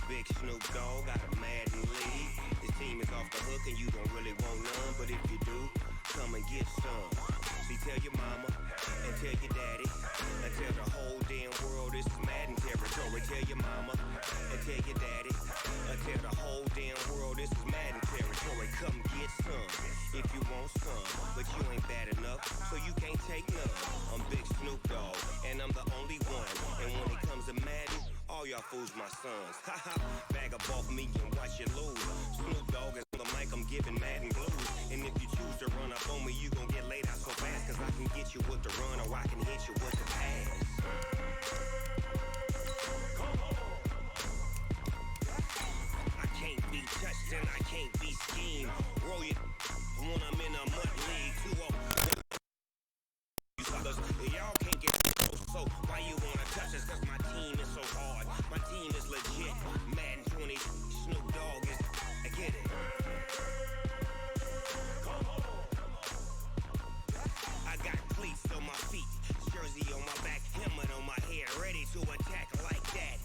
Big Snoop Dogg got a Madden league. His team is off the hook and you don't really want none, but if you do, come and get some. See, tell your mama and tell your daddy and tell the whole damn world this is Madden territory. Tell your mama and tell your daddy and tell the whole damn world this is Madden territory. Come get some if you want some, but you ain't bad enough, so you can't take none. I'm Big Snoop Dogg and I'm the only one, and when it comes to Madden, all y'all fools my sons. Haha, bag up off me and watch you lose. Snoop Dogg is on the mic, I'm giving Madden blues. And if you choose to run up on me, you gon' get laid out so fast, cause I can get you with the run or I can hit you with the pass. I can't be touched and I can't be schemed. Roll you when I'm in a mud league. You suckers, y'all can't get close, so why you wanna touch us? Cause my team is so hard. My team is legit. Madden 20, Snoop Dogg is, I get it. I got cleats on my feet, jersey on my back, helmet on my head, ready to attack like that.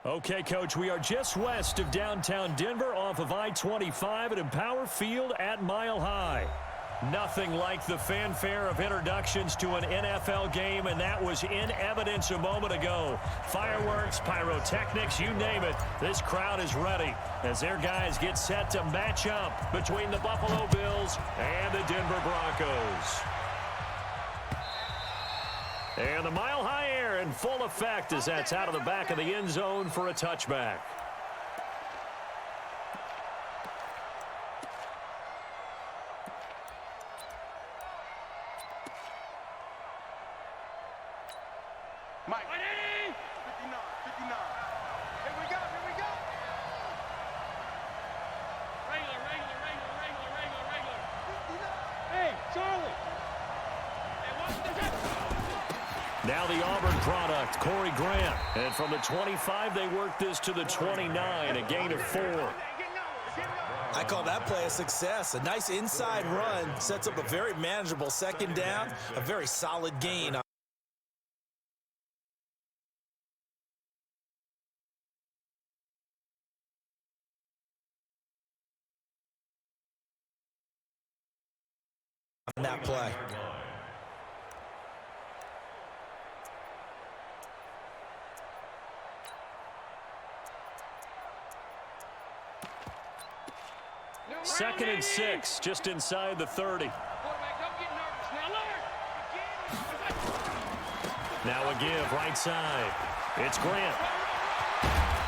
Okay, Coach, we are just west of downtown Denver off of I-25 at Empower Field at Mile High. Nothing like the fanfare of introductions to an NFL game, and that was in evidence a moment ago. Fireworks, pyrotechnics, you name it. This crowd is ready as their guys get set to match up between the Buffalo Bills and the Denver Broncos. And the mile-high air in full effect as that's out of the back of the end zone for a touchback. Mike. 59, 59. Here we go, here we go. Regular. Hey, Charlie. Now the Auburn product, Corey Grant. And from the 25, they work this to the 29, a gain of 4. I call that play a success. A nice inside run sets up a very manageable second down, a very solid gain. On that play. Second and 6, just inside the 30. Now a give, right side. It's Grant.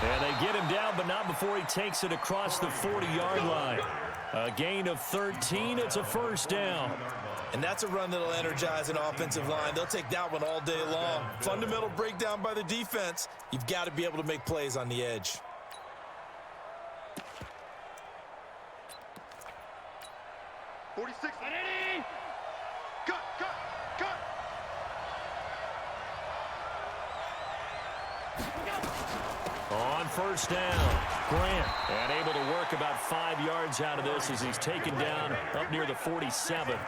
And they get him down, but not before he takes it across the 40-yard line. A gain of 13, it's a first down. And that's a run that'll energize an offensive line. They'll take that one all day long. Fundamental breakdown by the defense. You've got to be able to make plays on the edge. On first down, Grant, and able to work about 5 yards out of this as he's taken down up near the 47.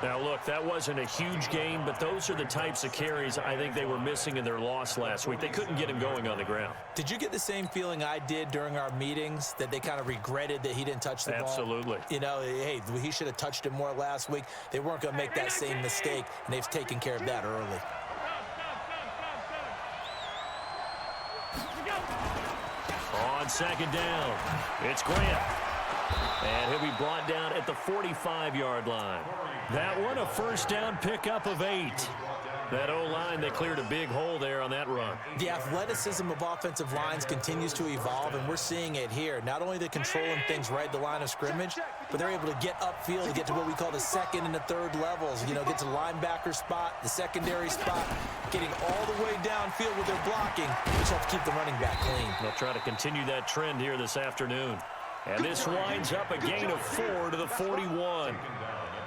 Now, look, that wasn't a huge gain, but those are the types of carries I think they were missing in their loss last week. They couldn't get him going on the ground. Did you get the same feeling I did during our meetings, that they kind of regretted that he didn't touch the ball? Absolutely. You know, hey, he should have touched it more last week. They weren't going to make that same mistake, and they've taken care of that early. On second down, it's Grant. And he'll be brought down at the 45-yard line. That one, a first down pickup of 8. That O-line, they cleared a big hole there on that run. The athleticism of offensive lines continues to evolve, and we're seeing it here. Not only are they controlling things right at the line of scrimmage, but they're able to get upfield to get to what we call the second and the third levels. You know, get to the linebacker spot, the secondary spot, getting all the way downfield with their blocking. We just have to keep the running back clean. They'll try to continue that trend here this afternoon. And this winds up a gain of 4 to the 41.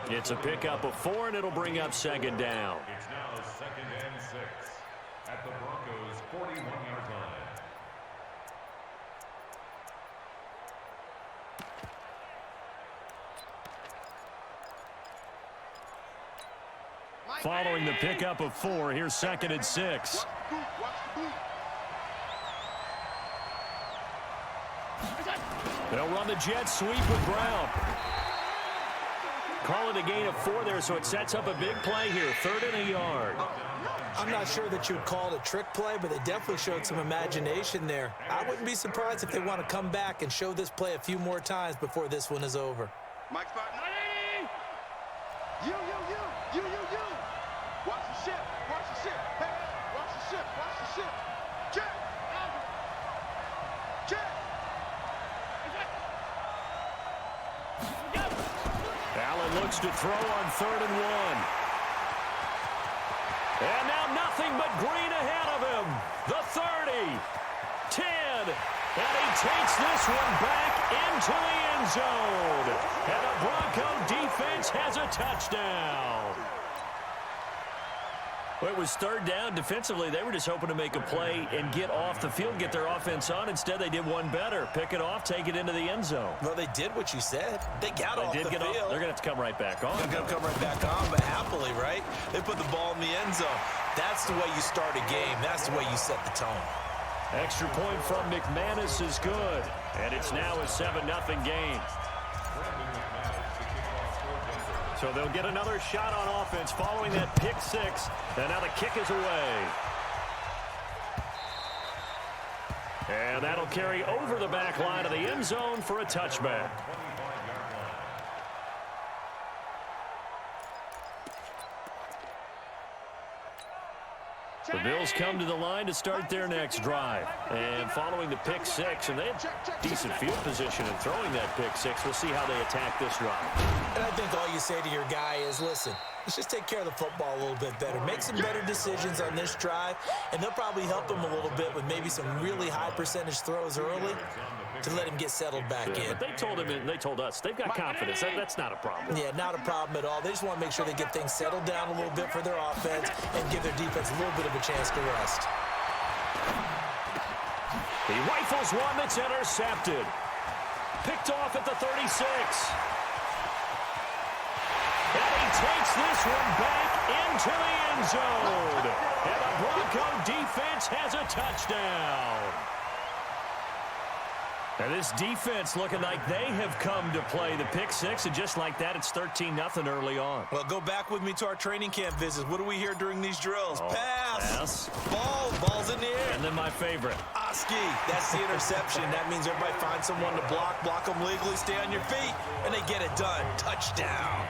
It's a pickup of 4, and it'll bring up second down. It's now second and 6 at the Broncos' 41-yard line. Following the pickup of 4, here's second and 6. They'll run the jet sweep with Brown. Call it a gain of 4 there, so it sets up a big play here, 3rd and a yard. I'm not sure that you would call it a trick play, but they definitely showed some imagination there. I wouldn't be surprised if they want to come back and show this play a few more times before this one is over. Mike spot. You. Watch the ship. Hey, watch the ship. Jet. Allen looks to throw on 3rd and 1. And now nothing but green ahead of him. The 30, 10, and he takes this one back into the end zone. And the Bronco defense has a touchdown. Well, it was 3rd down. Defensively, they were just hoping to make a play and get off the field, get their offense on. Instead, they did one better. Pick it off, take it into the end zone. Well, they did what you said. They got off the field. They're going to have to come right back on. They're going to come right back on, but happily, right? They put the ball in the end zone. That's the way you start a game. That's the way you set the tone. Extra point from McManus is good. And it's now a 7-0 game. So they'll get another shot on offense following that pick 6. And now the kick is away. And that'll carry over the back line of the end zone for a touchback. The Bills come to the line to start their next drive. And following the pick six, and they have decent field position in throwing that pick six. We'll see how they attack this drive. And I think all you say to your guy is, listen, let's just take care of the football a little bit better. Make some better decisions on this drive, and they'll probably help him a little bit with maybe some really high percentage throws early to let him get settled back in. But they told him, and they told us, they've got confidence. That's not a problem. Yeah, not a problem at all. They just want to make sure they get things settled down a little bit for their offense and give their defense a little bit of a chance to rest. He rifles one that's intercepted. Picked off at the 36. And he takes this one back into the end zone. And the Bronco defense has a touchdown. And this defense looking like they have come to play the pick six, and just like that, it's 13-0 early on. Well, go back with me to our training camp visits. What do we hear during these drills? Pass. Ball's in the air. And then my favorite. Oski, that's the interception. That means everybody finds someone to block them legally, stay on your feet, and they get it done. Touchdown.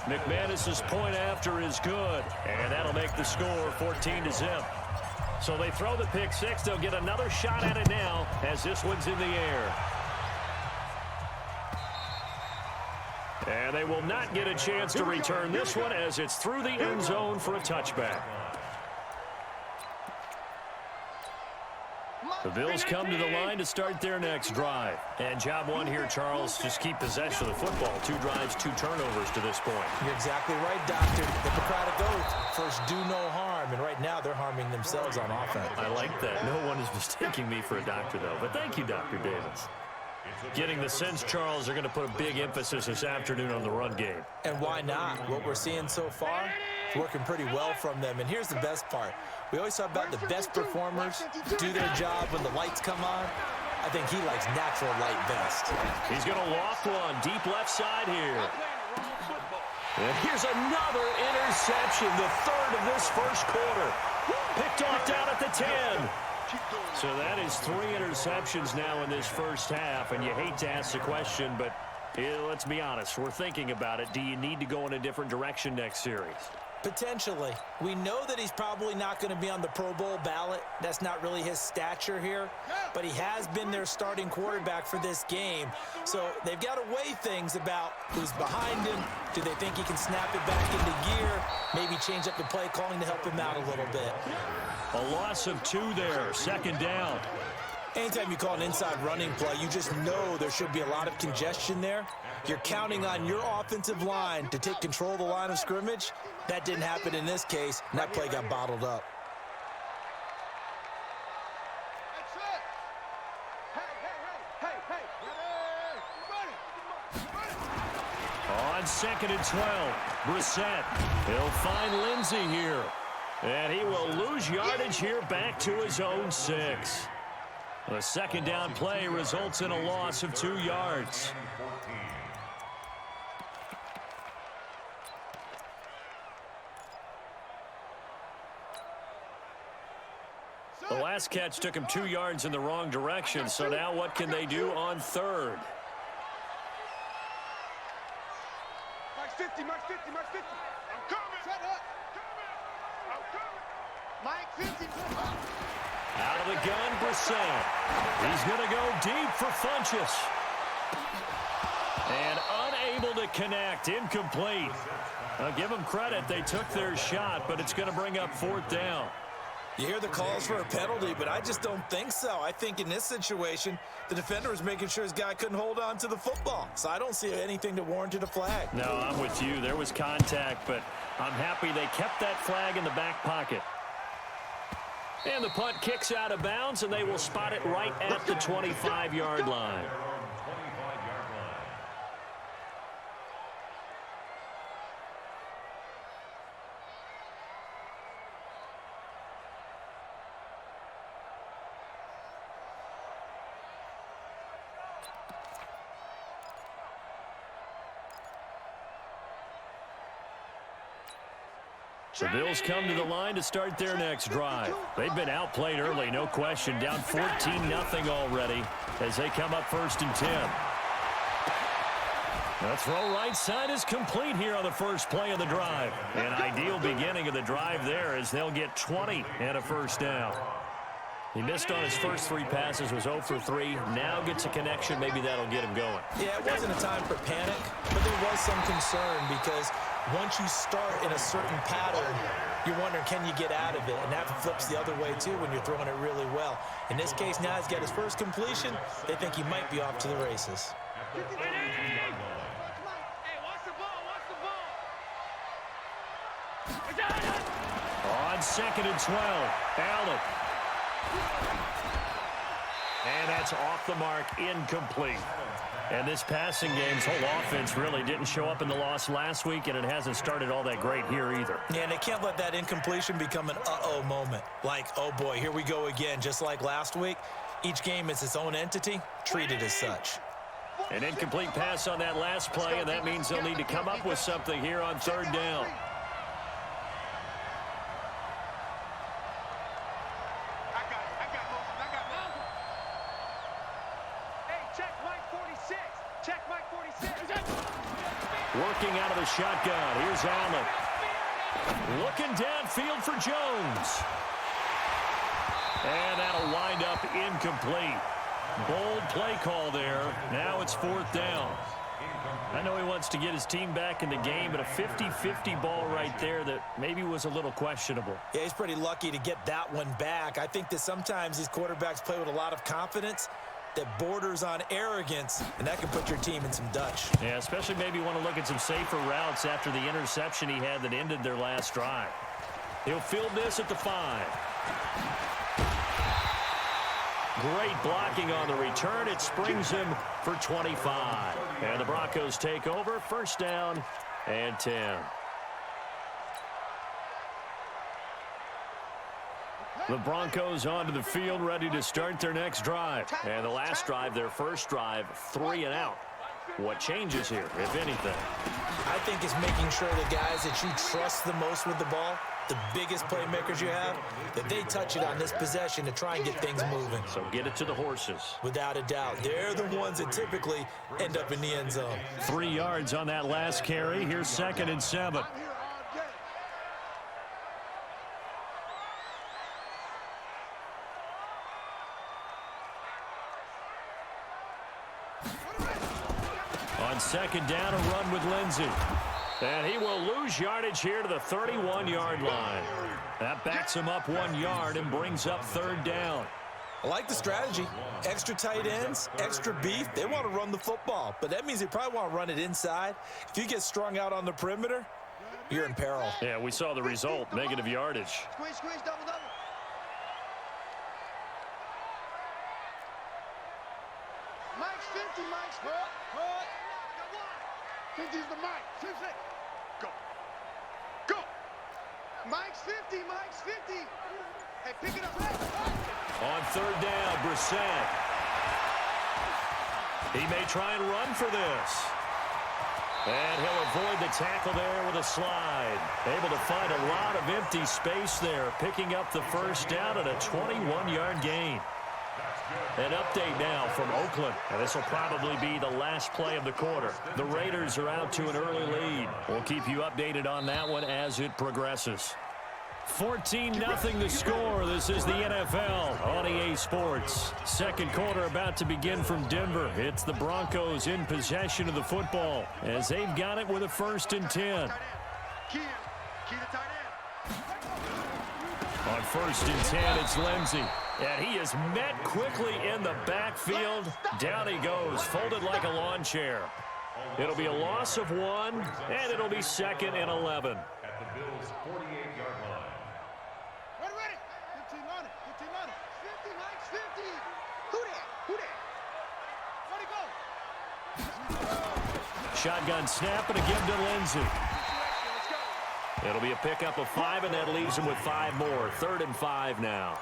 McManus's point after is good, and that'll make the score 14-0. So they throw the pick six. They'll get another shot at it now as this one's in the air. And they will not get a chance to return this one as it's through the end zone for a touchback. The Bills come to the line to start their next drive. And job one here, Charles, just keep possession of the football. 2 drives, 2 turnovers to this point. You're exactly right, Doctor. The Hippocratic Oath, first do no harm. And right now they're harming themselves on offense. I like that. No one is mistaking me for a doctor, though. But thank you, Dr. Davis. Getting the sense, Charles, they're going to put a big emphasis this afternoon on the run game. And why not? What we're seeing so far, it's working pretty well from them. And here's the best part. We always talk about the best performers do their job when the lights come on. I think he likes natural light best. He's going to loft one deep left side here. And here's another interception, the third of this first quarter. Picked off down at the 10. So that is 3 interceptions now in this first half, and you hate to ask the question, but let's be honest, we're thinking about it. Do you need to go in a different direction next series? Potentially. We know that he's probably not going to be on the Pro Bowl ballot. That's not really his stature here, but he has been their starting quarterback for this game. So they've got to weigh things about who's behind him. Do they think he can snap it back into gear? Maybe change up the play calling to help him out a little bit. A loss of 2 there, second down. Anytime you call an inside running play, you just know there should be a lot of congestion there. You're counting on your offensive line to take control of the line of scrimmage. That didn't happen in this case, and that play got bottled up. On 2nd and 12, Brissett. He'll find Lindsey here. And he will lose yardage here back to his own 6. The second down play results in a loss of 2 yards. The last catch took him 2 yards in the wrong direction, so now what can they do on 3rd? Mike 50, Mike 50, Mike 50. I'm coming. Shut up. I'm coming. Mike 50. Out of the gun, Brissett. He's going to go deep for Funchess. And unable to connect, incomplete. I'll give them credit. They took their shot, but it's going to bring up 4th down. You hear the calls for a penalty, but I just don't think so. I think in this situation, the defender was making sure his guy couldn't hold on to the football. So I don't see anything to warrant a flag. No, I'm with you. There was contact, but I'm happy they kept that flag in the back pocket. And the punt kicks out of bounds, and they will spot it right at the 25-yard line. The Bills come to the line to start their next drive. They've been outplayed early, no question. Down 14-0 already as they come up 1st and 10. The throw right side is complete here on the first play of the drive. An ideal beginning of the drive there as they'll get 20 and a first down. He missed on his first 3 passes, was 0 for 3. Now gets a connection. Maybe that'll get him going. Yeah, it wasn't a time for panic, but there was some concern because once you start in a certain pattern, you're wondering, can you get out of it? And that flips the other way, too, when you're throwing it really well. In this case, now he's got his first completion. They think he might be off to the races. On 2nd and 12, Allen. And that's off the mark, incomplete. And this passing game's whole offense really didn't show up in the loss last week, and it hasn't started all that great here either. Yeah, and they can't let that incompletion become an uh-oh moment. Like, oh boy, here we go again, just like last week. Each game is its own entity, treated as such. An incomplete pass on that last play, and that means they'll need to come up with something here on 3rd down. Working out of the shotgun. Here's Allen. Looking downfield for Jones. And that'll wind up incomplete. Bold play call there. Now it's 4th down. I know he wants to get his team back in the game, but a 50-50 ball right there that maybe was a little questionable. Yeah, he's pretty lucky to get that one back. I think that sometimes these quarterbacks play with a lot of confidence that borders on arrogance, and that can put your team in some Dutch. Yeah, especially maybe want to look at some safer routes after the interception he had that ended their last drive. He'll field this at the 5. Great blocking on the return. It springs him for 25. And the Broncos take over. 1st down and 10. The Broncos onto the field, ready to start their next drive. And the last drive, their first drive, 3 and out. What changes here, if anything? I think it's making sure the guys that you trust the most with the ball, the biggest playmakers you have, that they touch it on this possession to try and get things moving. So get it to the horses. Without a doubt. They're the ones that typically end up in the end zone. 3 yards on that last carry. Here's 2nd and 7. On 2nd down, a run with Lindsey. And he will lose yardage here to the 31-yard line. That backs him up 1 yard and brings up 3rd down. I like the strategy. Extra tight ends, extra beef. They want to run the football, but that means they probably want to run it inside. If you get strung out on the perimeter, you're in peril. Yeah, we saw the result, negative yardage. Squeeze, squeeze, double, double. Mike's 50, Mike's 50. 50's the Mike. 50. Go. Go. Mike's 50, Mike's 50. Hey, pick it up. On 3rd down, Brissett. He may try and run for this. And he'll avoid the tackle there with a slide. Able to find a lot of empty space there, picking up the 1st down at a 21-yard gain. An update now from Oakland, and this will probably be the last play of the quarter. The Raiders are out to an early lead. We'll keep you updated on that one as it progresses. 14-0 the score. This is the NFL on EA Sports. 2nd quarter about to begin from Denver. It's the Broncos in possession of the football as they've got it with a 1st and 10. Key to tight end. On 1st and 10, it's Lindsey. And he is met quickly in the backfield. Down he goes, folded like a lawn chair. It'll be a loss of 1, and it'll be 2nd and 11. At the Bills' 48-yard line. Ready. 15 on it. 15 on it. 50, Mike's 50. Who that? Where'd he go? Shotgun snap and a give to Lindsey. It'll be a pickup of 5, and that leaves him with 5 more. 3rd and 5 now.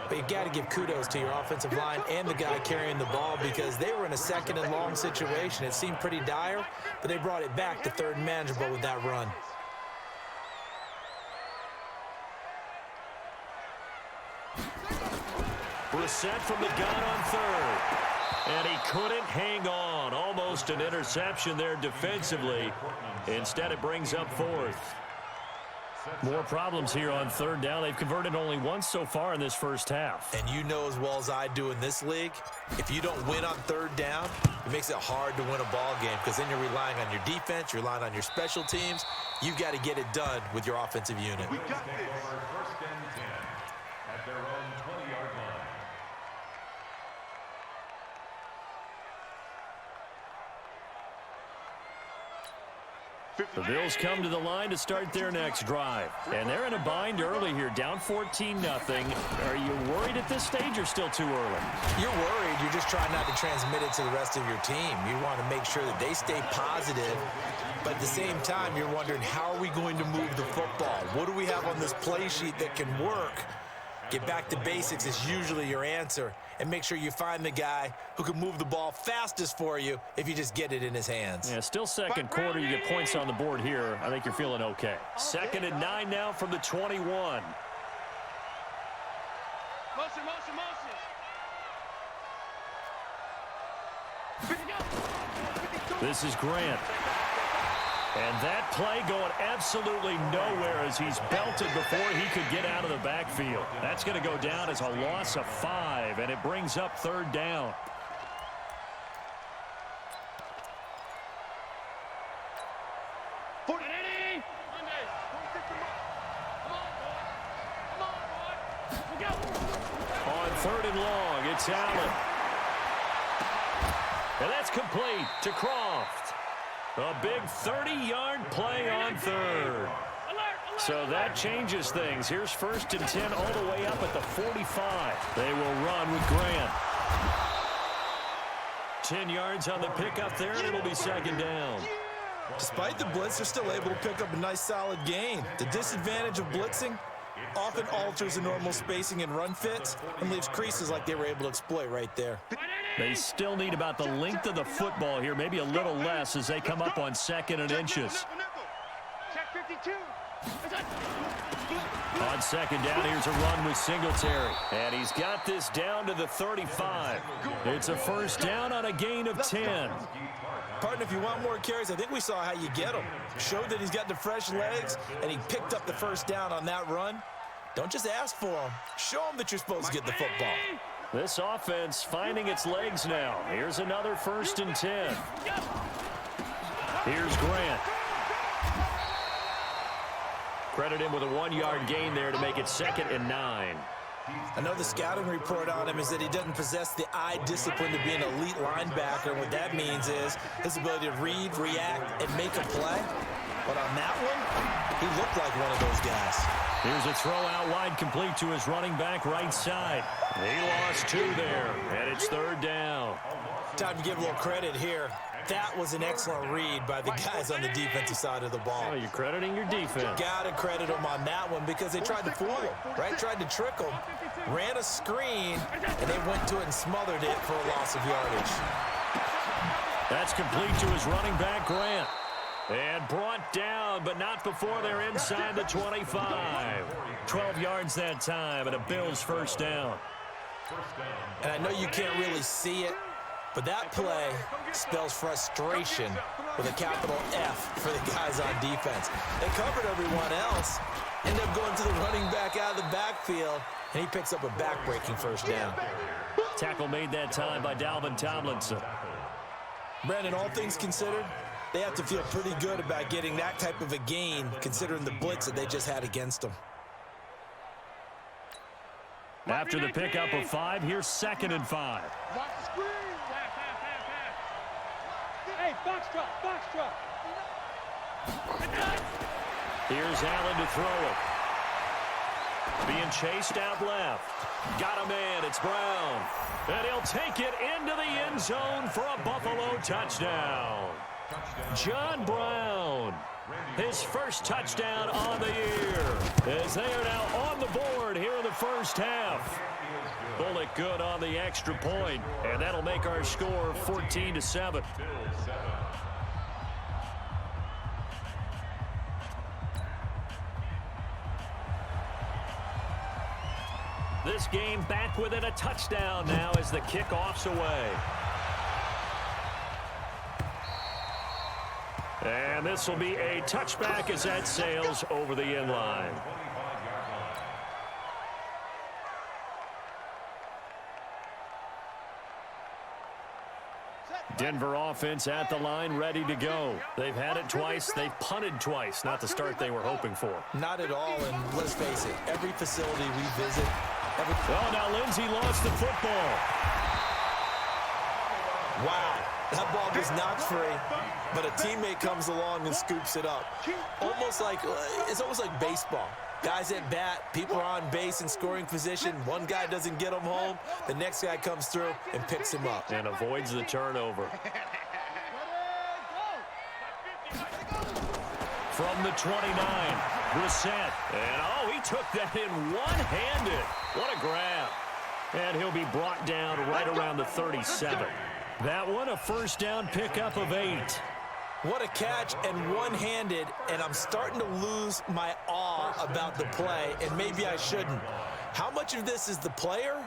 But you got to give kudos to your offensive line and the guy carrying the ball because they were in a 2nd and long situation. It seemed pretty dire, but they brought it back to 3rd and manageable with that run. Brissett from the gun on 3rd. And he couldn't hang on. Almost an interception there defensively. Instead, it brings up fourth. More problems here on third down. They've converted only once so far in this first half. And you know as well as I do in this league, if you don't win on third down, it makes it hard to win a ball game because then you're relying on your defense, you're relying on your special teams. You've got to get it done with your offensive unit. We got this. First and 10 at their own 20-yard line. The Bills come to the line to start their next drive. And they're in a bind early here, down 14-0. Are you worried at this stage or still too early? You're worried. You're just trying not to transmit it to the rest of your team. You want to make sure that they stay positive. But at the same time, you're wondering, how are we going to move the football? What do we have on this play sheet that can work? Get back to basics is usually your answer. And make sure you find the guy who can move the ball fastest for you if you just get it in his hands. Yeah, still second quarter. You get points on the board here. I think you're feeling okay. 2nd and 9 now from the 21. Motion, motion, motion. This is Grant. And that play going absolutely nowhere as he's belted before he could get out of the backfield. That's going to go down as a loss of 5, and it brings up third down. On 3rd and long, it's Allen. And that's complete to Croft. A big 30-yard play on 3rd. So that changes things. Here's 1st and 10 all the way up at the 45. They will run with Grant. 10 yards on the pickup there, and it'll be 2nd down. Despite the blitz, they're still able to pick up a nice solid gain. The disadvantage of blitzing often alters the normal spacing and run fits and leaves creases like they were able to exploit right there. They still need about the length of the football here, maybe a little less as they come up on 2nd and inches. Check 52. On 2nd down, here's a run with Singletary. And he's got this down to the 35. It's a 1st down on a gain of 10. Partner, if you want more carries, I think we saw how you get them. Showed that he's got the fresh legs, and he picked up the 1st down on that run. Don't just ask for them. Show them that you're supposed to get the football. This offense finding its legs now. Here's another 1st and 10. Here's Grant. Credit him with a 1-yard gain there to make it 2nd and 9. I know the scouting report on him is that he doesn't possess the eye discipline to be an elite linebacker. And what that means is his ability to read, react, and make a play. But on that one, he looked like one of those guys. Here's a throw out wide, complete to his running back right side. He lost 2 there, and it's 3rd down. Time to give a little credit here. That was an excellent read by the guys on the defensive side of the ball. Oh, you're crediting your defense. Got to credit them on that one because they tried to fool him, right? Tried to trick him, ran a screen, and they went to it and smothered it for a loss of yardage. That's complete to his running back, Grant. And brought down, but not before they're inside the 25. 12 yards that time, and a Bills 1st down. And I know you can't really see it, but that play spells frustration with a capital F for the guys on defense. They covered everyone else, end up going to the running back out of the backfield, and he picks up a back-breaking 1st down. Tackle made that time by Dalvin Tomlinson. Brandon, all things considered, they have to feel pretty good about getting that type of a gain considering the blitz that they just had against them. After the pickup of 5, here's 2nd and 5. Hey, box drop. Here's Allen to throw it. Being chased out left. Got a man, it's Brown. And he'll take it into the end zone for a Buffalo touchdown. John Brown, his first touchdown on the year, as they are now on the board here in the first half. Bullock good on the extra point, and that'll make our score 14-7. This game back within a touchdown now as the kickoff's away. And this will be a touchback as that sails over the end line. Denver offense at the line, ready to go. They've had it twice. They've punted twice. Not the start they were hoping for. Not at all, and let's face it, every facility we visit... Oh, now Lindsey lost the football. Wow, that ball was knocked free, but a teammate comes along and scoops it up. It's almost like baseball. Guys at bat, people are on base in scoring position. One guy doesn't get him home. The next guy comes through and picks him up. And avoids the turnover. From the 29, Brissett. And, he took that in one-handed. What a grab. And he'll be brought down right around the 37. That one, a first down pickup of 8. What a catch, and one-handed, and I'm starting to lose my awe about the play, and maybe I shouldn't. How much of this is the player?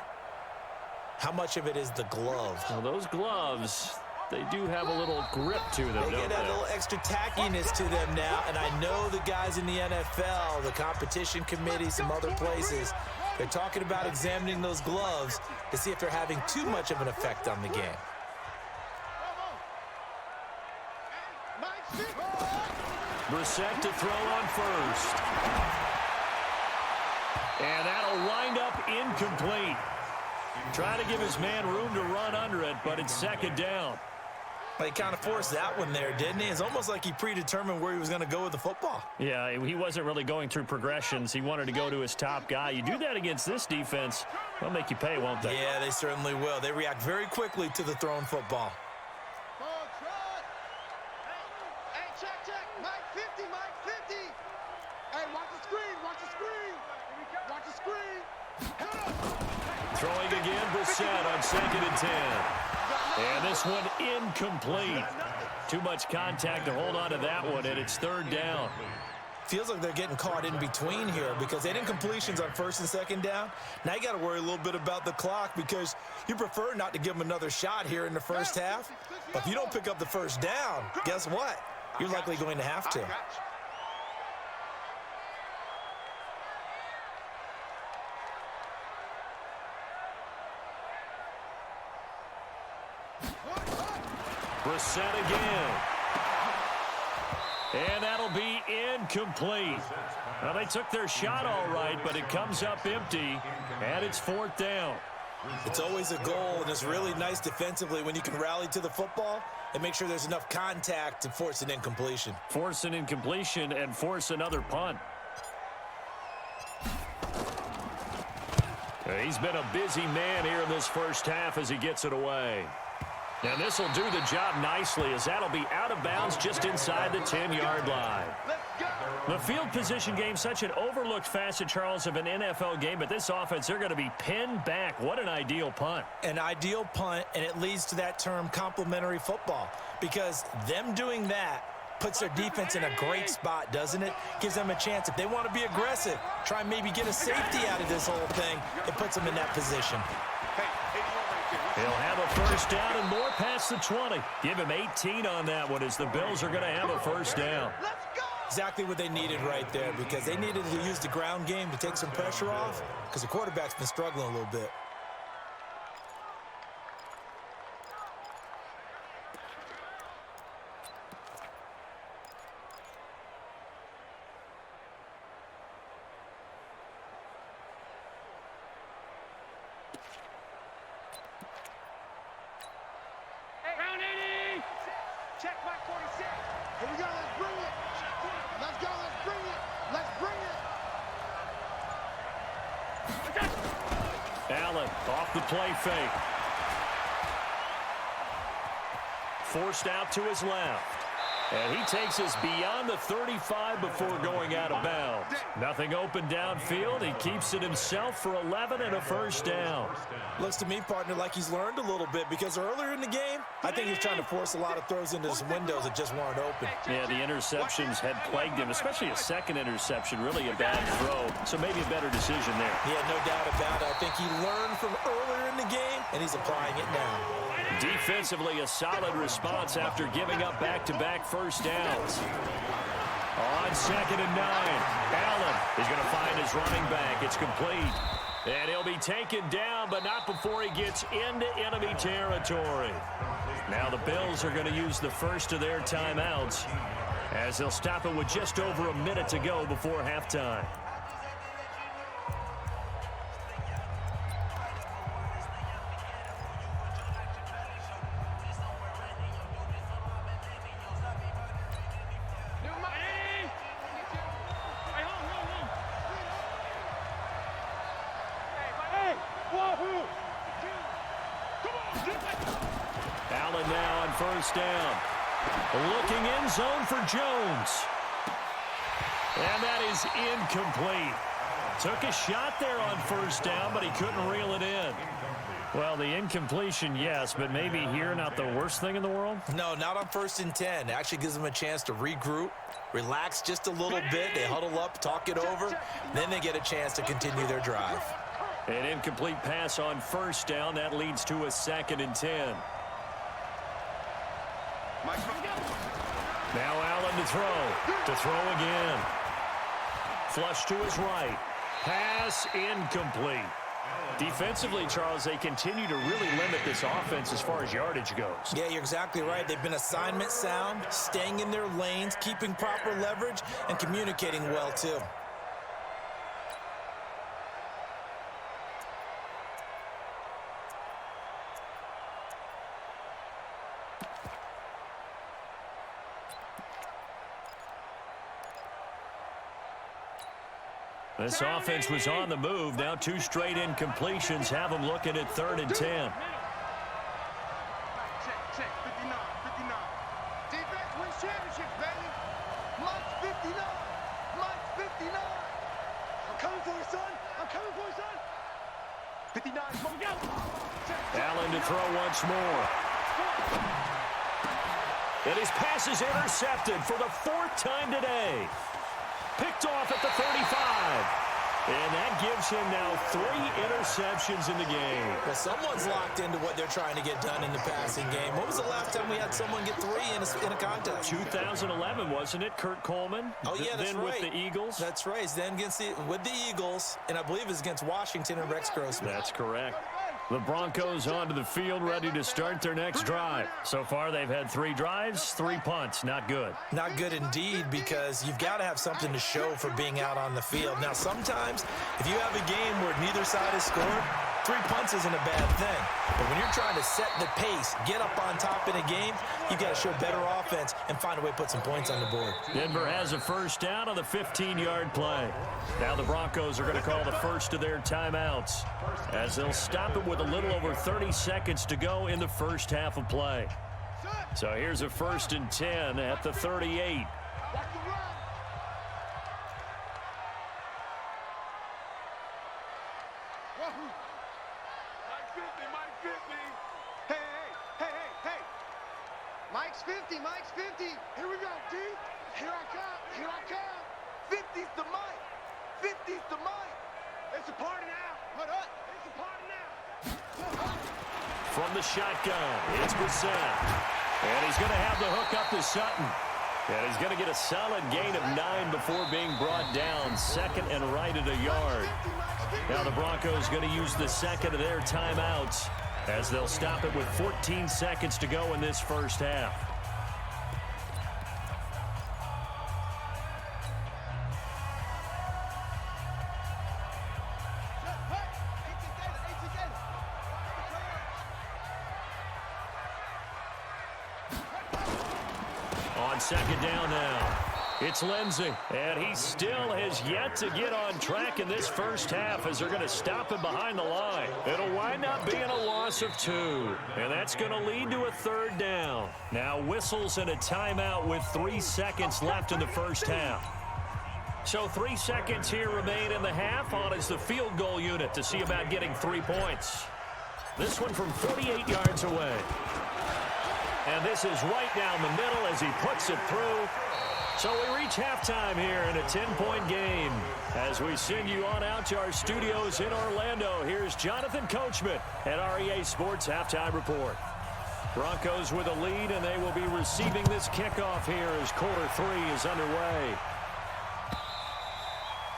How much of it is the glove? Well, those gloves, they do have a little grip to them, They don't get a they? little extra tackiness to them now, and I know the guys in the NFL, the competition committee, some other places, they're talking about examining those gloves to see if they're having too much of an effect on the game. Brissett to throw on first. And that'll wind up incomplete. Trying to give his man room to run under it, but it's second down. He kind of forced that one there, didn't he? It's almost like he predetermined where he was going to go with the football. Yeah, he wasn't really going through progressions. He wanted to go to his top guy. You do that against this defense, they'll make you pay, won't they? Yeah, they certainly will. They react very quickly to the thrown football. Throwing again, Brissett on 2nd and 10. And this one incomplete. Too much contact to hold on to that one, and it's 3rd down. Feels like they're getting caught in between here because they didn't completions on 1st and 2nd down. Now you got to worry a little bit about the clock because you prefer not to give them another shot here in the first half. But if you don't pick up the first down, guess what? You're likely going to have to. Brissett again. And that'll be incomplete. Well, they took their shot all right, but it comes up empty, and it's 4th down. It's always a goal, and it's really nice defensively when you can rally to the football and make sure there's enough contact to force an incompletion. Force an incompletion and force another punt. He's been a busy man here in this first half as he gets it away. And this will do the job nicely as that'll be out of bounds just inside the 10-yard line. The field position game, such an overlooked facet, Charles, of an NFL game, but this offense, they're going to be pinned back. What an ideal punt. An ideal punt, and it leads to that term complementary football because them doing that puts their defense in a great spot, doesn't it? Gives them a chance. If they want to be aggressive, try and maybe get a safety out of this whole thing, it puts them in that position. He'll have a first down and more past the 20. Give him 18 on that one as the Bills are going to have a first down. Exactly what they needed right there because they needed to use the ground game to take some pressure off because the quarterback's been struggling a little bit. Check my 46. Here we go. Let's bring it. Let's go. Let's bring it. Let's bring it. Allen off the play fake. Forced out to his left. And he takes us beyond the 35 before going out of bounds. Nothing open downfield. He keeps it himself for 11 and a first down. Looks to me, partner, like he's learned a little bit because earlier in the game, I think he's trying to force a lot of throws into his windows that just weren't open. Yeah, the interceptions had plagued him, especially a second interception, really a bad throw. So maybe a better decision there. Yeah, no doubt about it. I think he learned from earlier in the game, and he's applying it now. Defensively, a solid response after giving up back-to-back first first downs. On 2nd and 9, Allen is going to find his running back. It's complete. And he'll be taken down, but not before he gets into enemy territory. Now the Bills are going to use the first of their timeouts as they'll stop it with just over a minute to go before halftime. Allen now on first down. Looking in zone for Jones. And that is incomplete. Took a shot there on first down, but he couldn't reel it in. Well, the incompletion, yes, but maybe here not the worst thing in the world? No, not on 1st and 10. It actually gives them a chance to regroup, relax just a little bit. They huddle up, talk it over, then they get a chance to continue their drive. An incomplete pass on first down. That leads to a 2nd and 10. Now Allen to throw again. Flush to his right. Pass incomplete. Defensively, Charles, they continue to really limit this offense as far as yardage goes. Yeah, you're exactly right. They've been assignment sound, staying in their lanes, keeping proper leverage, and communicating well, too. This offense was on the move. Now 2 straight incompletions have them looking at 3rd and 10. Check, 59. Defense wins championships, baby. Mike's 59. Mike's 59. I'm coming for you, son. I'm coming for you, son. 59. Come on, go. Allen to throw once more. And his pass is intercepted for the 4th time today. Picked off at the 35. And that gives him now 3 interceptions in the game. Well, someone's locked into what they're trying to get done in the passing game. When was the last time we had someone get 3 in a contest? 2011, wasn't it? Kurt Coleman. Oh, yeah, that's then right. With the Eagles. That's right. Then with the Eagles, and I believe it was against Washington and Rex Grossman. That's correct. The Broncos onto the field, ready to start their next drive. So far, they've had 3 drives, 3 punts. Not good. Not good indeed, because you've got to have something to show for being out on the field. Now, sometimes, if you have a game where neither side has scored, 3 punts isn't a bad thing. But when you're trying to set the pace, get up on top in a game, you've got to show better offense and find a way to put some points on the board. Denver has a first down on the 15-yard play. Now the Broncos are going to call the first of their timeouts as they'll stop it with a little over 30 seconds to go in the first half of play. So here's a 1st and 10 at the 38. Mike's 50. Here we go, D. Here I come. 50's the Mike. 50's the Mike. It's a party now. Hold up. It's a party now. From the shotgun, it's Brissett. And he's going to have the hook up to Sutton. And he's going to get a solid gain of 9 before being brought down. 2nd and right at a yard. Now the Broncos going to use the 2nd of their timeouts as they'll stop it with 14 seconds to go in this first half. On 2nd down now. It's Lindsey, and he still has yet to get on track in this first half as they're going to stop him behind the line. It'll wind up being a loss of 2, and that's going to lead to a 3rd down. Now whistles and a timeout with 3 seconds left in the first half. So 3 seconds here remain in the half. On is the field goal unit to see about getting 3 points. This one from 48 yards away. And this is right down the middle as he puts it through. So we reach halftime here in a 10-point game. As we send you on out to our studios in Orlando, here's Jonathan Coachman at REA Sports Halftime Report. Broncos with a lead, and they will be receiving this kickoff here as quarter 3 is underway.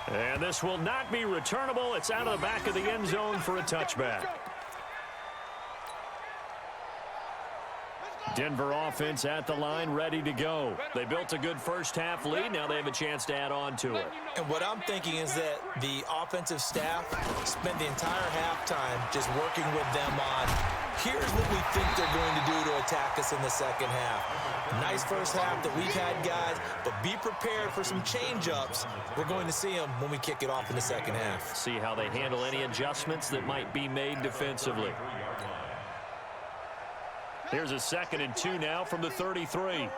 And this will not be returnable. It's out of the back of the end zone for a touchback. Denver offense at the line, ready to go. They built a good first-half lead. Now they have a chance to add on to it. And what I'm thinking is that the offensive staff spent the entire halftime just working with them on, here's what we think they're going to do to attack us in the second half. Nice first half that we've had, guys, but be prepared for some change-ups. We're going to see them when we kick it off in the second half. See how they handle any adjustments that might be made defensively. Here's a 2nd and 2 now from the 33.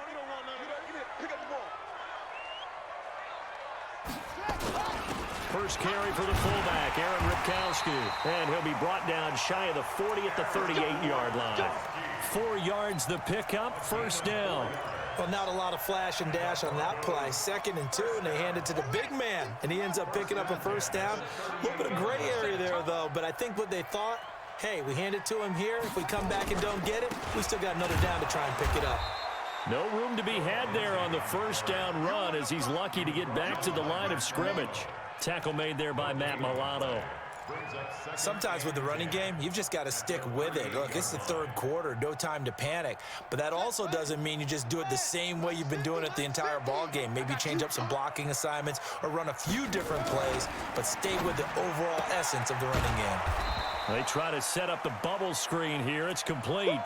First carry for the fullback, Aaron Ripkowski. And he'll be brought down shy of the 40 at the 38-yard line. 4 yards the pickup, first down. Well, not a lot of flash and dash on that play. 2nd and 2, and they hand it to the big man, and he ends up picking up a first down. A little bit of gray area there, though, but I think what they thought, hey, we hand it to him here. If we come back and don't get it, we still got another down to try and pick it up. No room to be had there on the first down run as he's lucky to get back to the line of scrimmage. Tackle made there by Matt Milano. Sometimes with the running game, you've just got to stick with it. Look, it's the third quarter, no time to panic. But that also doesn't mean you just do it the same way you've been doing it the entire ball game. Maybe change up some blocking assignments or run a few different plays, but stay with the overall essence of the running game. They try to set up the bubble screen here. It's complete.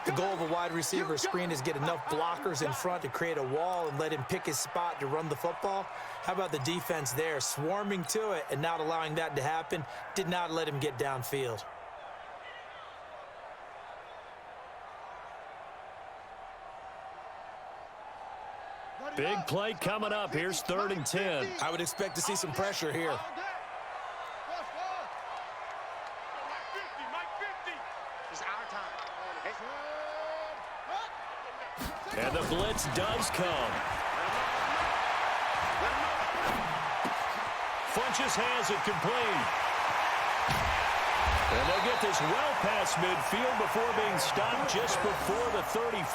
The goal of a wide receiver screen is get enough blockers in front to create a wall and let him pick his spot to run the football. How about the defense there, swarming to it and not allowing that to happen? Did not let him get downfield. Big play coming up. Here's 3rd and 10. I would expect to see some pressure here. And the blitz does come. Funches has it complete. And they'll get this well past midfield before being stopped just before the 35.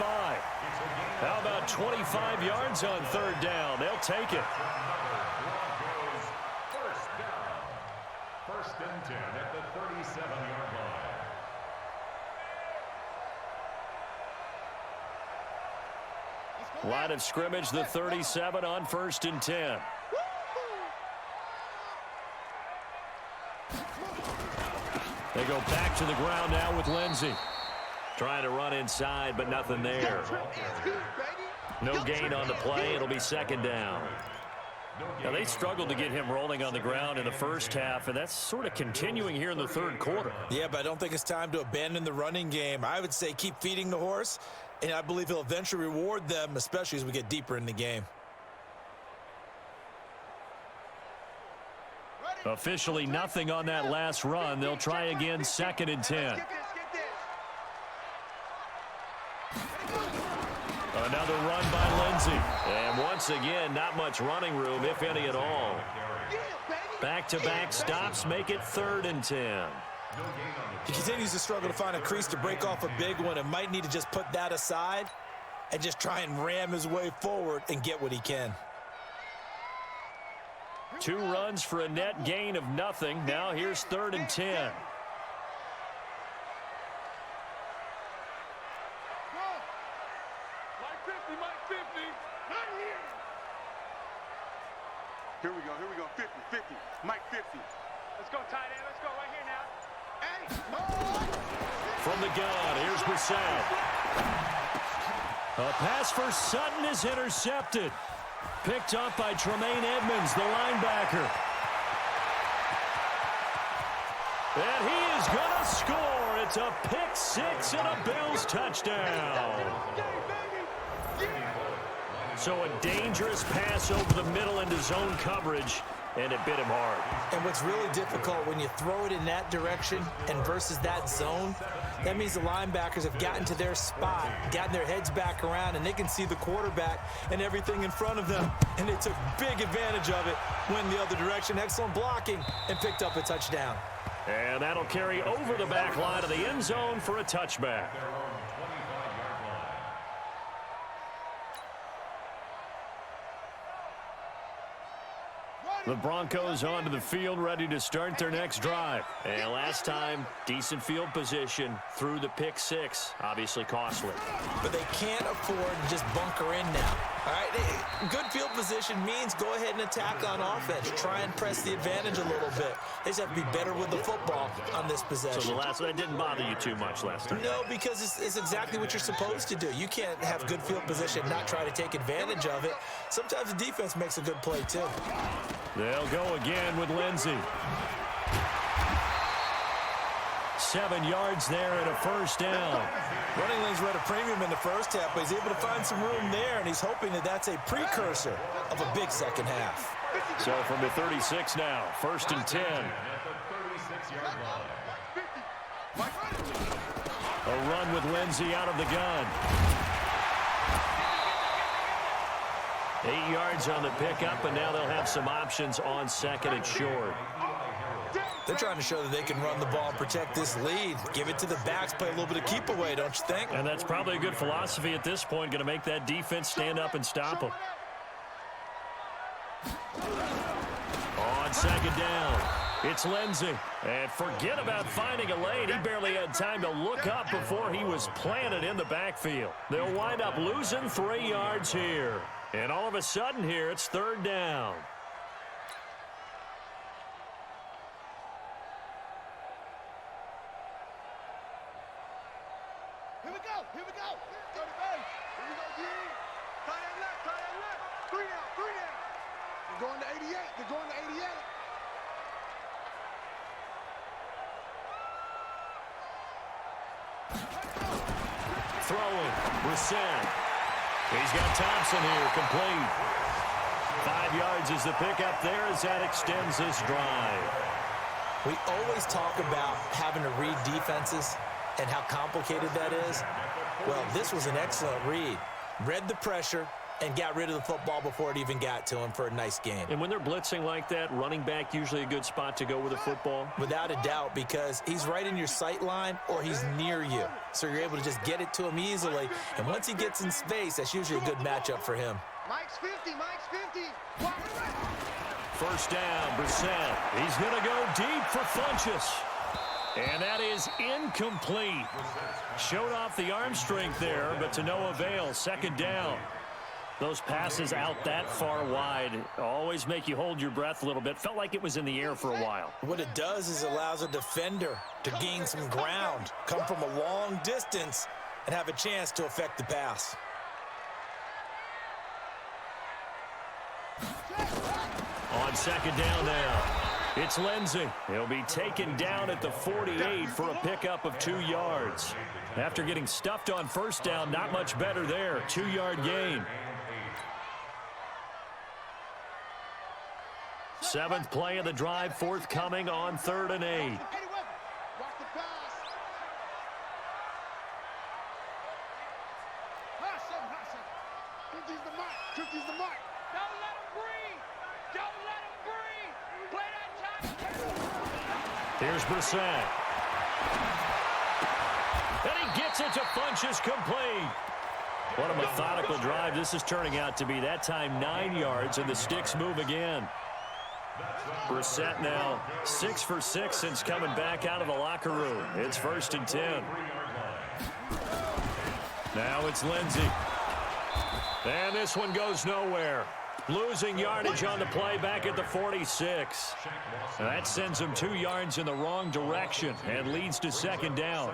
How about 25 yards on 3rd down? They'll take it. First down. 1st and 10 at the 37-yard line. Line of scrimmage, the 37 on 1st and 10. They go back to the ground now with Lindsey. Trying to run inside, but nothing there. No gain on the play. It'll be 2nd down. Now, they struggled to get him rolling on the ground in the first half, and that's sort of continuing here in the 3rd quarter. Yeah, but I don't think it's time to abandon the running game. I would say keep feeding the horse, and I believe he'll eventually reward them, especially as we get deeper in the game. Officially nothing on that last run. They'll try again, 2nd and 10. Another run by Lindsey. And once again, not much running room, if any at all. Back-to-back stops make it 3rd and 10. He continues to struggle to find a crease to break off a big one and might need to just put that aside and just try and ram his way forward and get what he can. 2 runs for a net gain of nothing. Now here's 3rd and 10. Here we go, 50, 50, Mike 50. Let's go, tight end, let's go right here now. Hey! From the gun, here's Brissett. A pass for Sutton is intercepted. Picked up by Tremaine Edmonds, the linebacker. And he is going to score. It's a pick 6 and a Bills touchdown. So a dangerous pass over the middle into zone coverage, and it bit him hard. And what's really difficult when you throw it in that direction and versus that zone, that means the linebackers have gotten to their spot, gotten their heads back around, and they can see the quarterback and everything in front of them. And they took big advantage of it, went the other direction, excellent blocking, and picked up a touchdown. And that'll carry over the back line of the end zone for a touchback. The Broncos onto the field, ready to start their next drive. And last time, decent field position through the pick six. Obviously costly. But they can't afford to just bunker in now. All right, good field position means go ahead and attack on offense. Try and press the advantage a little bit. They just have to be better with the football on this possession. So that didn't bother you too much last time? No, because it's exactly what you're supposed to do. You can't have good field position and not try to take advantage of it. Sometimes the defense makes a good play, too. They'll go again with Lindsey. 7 yards there and a first down. Running lanes were at a premium in the first half, but he's able to find some room there, and he's hoping that that's a precursor of a big second half. So from the 36 now, 1st and 10. A run with Lindsey out of the gun. 8 yards on the pickup, and now they'll have some options on 2nd and short. They're trying to show that they can run the ball and protect this lead. Give it to the backs, play a little bit of keep away, don't you think? And that's probably a good philosophy at this point, going to make that defense stand up and stop them. On 2nd down, it's Lindsey. And forget about finding a lane. He barely had time to look up before he was planted in the backfield. They'll wind up losing 3 yards here. And all of a sudden here, it's 3rd down. Here we go. Here we go. Go to base. Here we go, D. Tie that left. Tie that left. 3 down. 3 down. They're going to 88. They're going to 88. Throwing. Brissett. He's got Thompson here, complete. 5 yards is the pickup there as that extends this drive. We always talk about having to read defenses and how complicated that is. Well, this was an excellent read. Read the pressure and got rid of the football before it even got to him for a nice game. And when they're blitzing like that, running back usually a good spot to go with the football? Without a doubt, because he's right in your sight line or he's near you. So you're able to just get it to him easily. And once he gets in space, that's usually a good matchup for him. Mike's 50. Mike's 50. 1st down, Brissett. He's going to go deep for Funchess. And that is incomplete. Showed off the arm strength there, but to no avail. 2nd down. Those passes out that far wide always make you hold your breath a little bit. Felt like it was in the air for a while. What it does is allows a defender to gain some ground, come from a long distance, and have a chance to affect the pass. On 2nd down now, it's Lindsey. He'll be taken down at the 48 for a pickup of 2 yards. After getting stuffed on 1st down, not much better there. 2-yard gain. 7th play of the drive, forthcoming on 3rd and 8. Watch the pass. Hush him. 50's the mark. 50's the mark. Don't let him breathe. Don't let him breathe. Play that time. Here's Brissett. And he gets it to Funchess, complete. What a methodical drive this is turning out to be. That time 9 yards, and the sticks move again. Brissett now 6 for 6 since coming back out of the locker room. It's 1st and 10. Now it's Lindsey. And this one goes nowhere. Losing yardage on the play back at the 46. And that sends him 2 yards in the wrong direction and leads to 2nd down.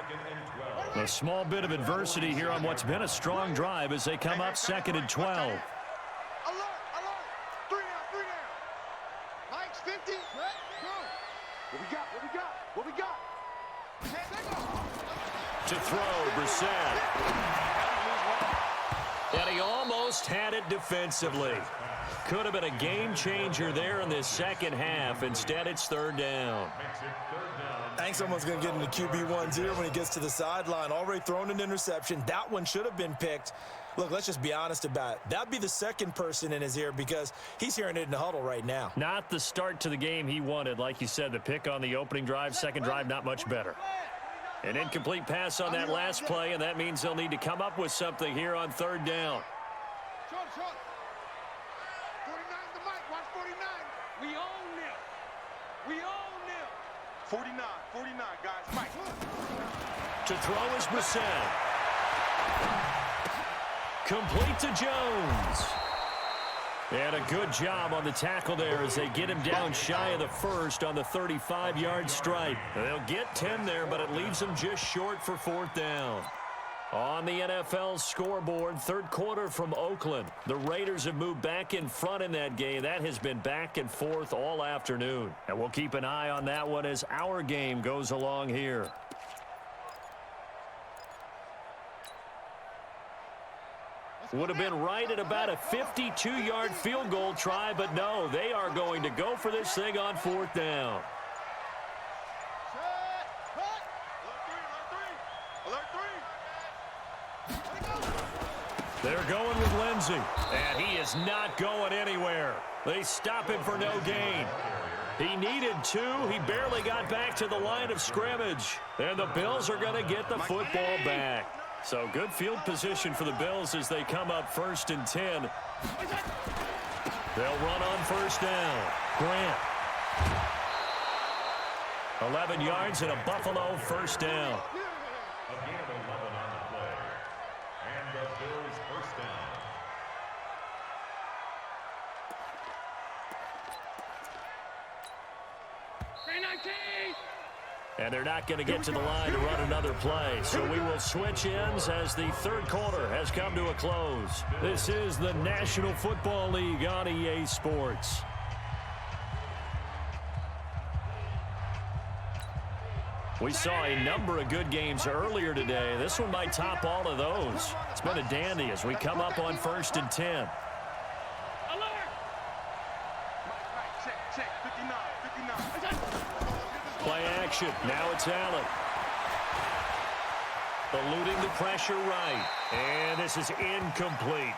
A small bit of adversity here on what's been a strong drive as they come up 2nd and 12. Alert. 3 down. Mike's 50. Go. What we got? To throw, Brissett. And he almost had it defensively. Could have been a game changer there in this second half. Instead, it's 3rd down. I think someone's going to get into QB1's ear when he gets to the sideline. Already thrown an interception. That one should have been picked. Look, let's just be honest about it. That'd be the second person in his ear because he's hearing it in the huddle right now. Not the start to the game he wanted. Like you said, the pick on the opening drive, second drive, not much better. An incomplete pass on that last play, and that means they'll need to come up with something here on 3rd down. Short. 49's the mic. Watch 49. We 49, guys. Mike. To throw is Brissett. Complete to Jones. And a good job on the tackle there as they get him down shy of the first on the 35-yard stripe. They'll get 10 there, but it leaves them just short for 4th down. On the NFL scoreboard, third quarter from Oakland. The Raiders have moved back in front in that game. That has been back and forth all afternoon. And we'll keep an eye on that one as our game goes along here. Would have been right at about a 52-yard field goal try, but no, they are going to go for this thing on 4th down. They're going with Lindsey, and he is not going anywhere. They stop him for no gain. He needed 2. He barely got back to the line of scrimmage, and the Bills are going to get the football back. So good field position for the Bills as they come up 1st and 10. They'll run on 1st down. Grant. 11 yards and a Buffalo 1st down. A gain of 11 on the play. And the Bills 1st down. And they're not going to get to the line to run another play. So we will switch ends as the third quarter has come to a close. This is the National Football League on EA Sports. We saw a number of good games earlier today. This one might top all of those. It's been a dandy as we come up on 1st and 10. Play action. Now it's Allen. Eluding the pressure right. And this is incomplete.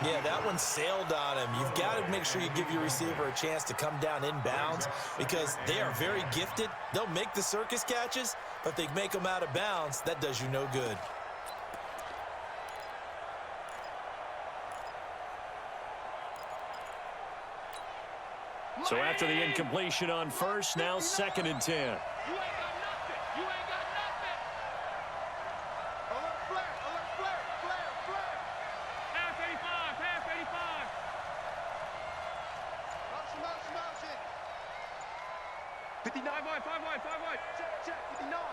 Yeah, that one sailed on him. You've got to make sure you give your receiver a chance to come down inbounds because they are very gifted. They'll make the circus catches, but if they make them out of bounds, that does you no good. So after the incompletion on 1st, now 2nd and 10. You ain't got nothing. You ain't got nothing. Alert flare. Half 85. Motion. 59. 5 wide. Check. 59.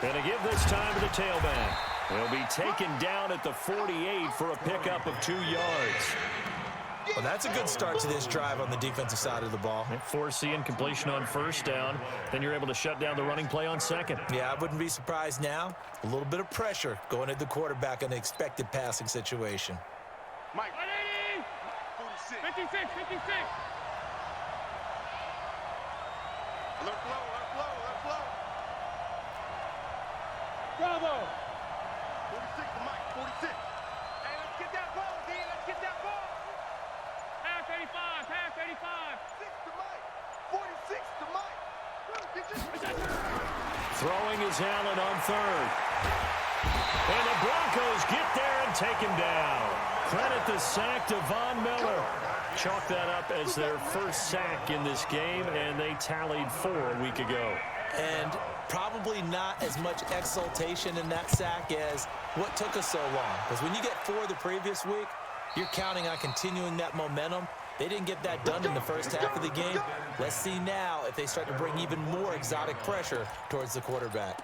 Going to give this time to the tailback. Will be taken down at the 48 for a pickup of 2 yards. Well, that's a good start to this drive on the defensive side of the ball. Force the incompletion on 1st down. Then you're able to shut down the running play on 2nd. Yeah, I wouldn't be surprised now. A little bit of pressure going at the quarterback in an expected passing situation. Mike. 56. Alert flow. Bravo. 46 to Mike. 46. Hey, let's get that ball, D. Let's get that ball. Half 85. 6 to Mike. 46 to Mike. Throwing is Allen on 3rd. And the Broncos get there and take him down. Credit the sack to Von Miller. Chalk that up as their first sack in this game, and they tallied 4 a week ago. And probably not as much exultation in that sack as what took us so long. Because when you get 4 the previous week, you're counting on continuing that momentum. They didn't get that done in the first half of the game. Let's see now if they start to bring even more exotic pressure towards the quarterback.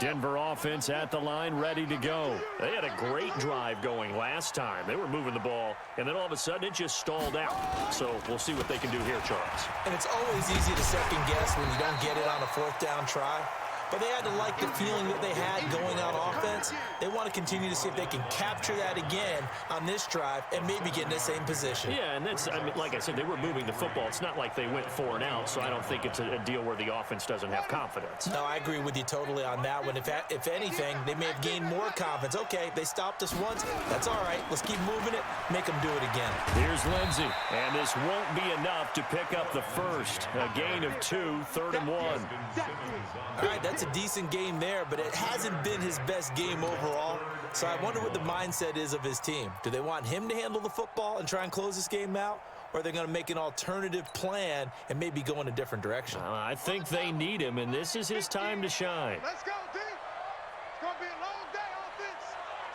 Denver offense at the line, ready to go. They had a great drive going last time. They were moving the ball, and then all of a sudden it just stalled out. So we'll see what they can do here, Charles. And it's always easy to second guess when you don't get it on a 4th down try. but they had to like the feeling that they had going on offense. They want to continue to see if they can capture that again on this drive and maybe get in the same position. Yeah, and that's, I mean, like I said, they were moving the football. It's not like they went 4 and out, so I don't think it's a deal where the offense doesn't have confidence. No, I agree with you totally on that one. If anything, they may have gained more confidence. Okay, they stopped us once. That's all right. Let's keep moving it. Make them do it again. Here's Lindsey, and this won't be enough to pick up the first. A gain of 2, 3rd and 1. All right, that's a decent game there, but it hasn't been his best game overall. So I wonder what the mindset is of his team. Do they want him to handle the football and try and close this game out? Or are they going to make an alternative plan and maybe go in a different direction? I think they need him, and this is his time to shine. Let's go, D. It's going to be a long day, offense.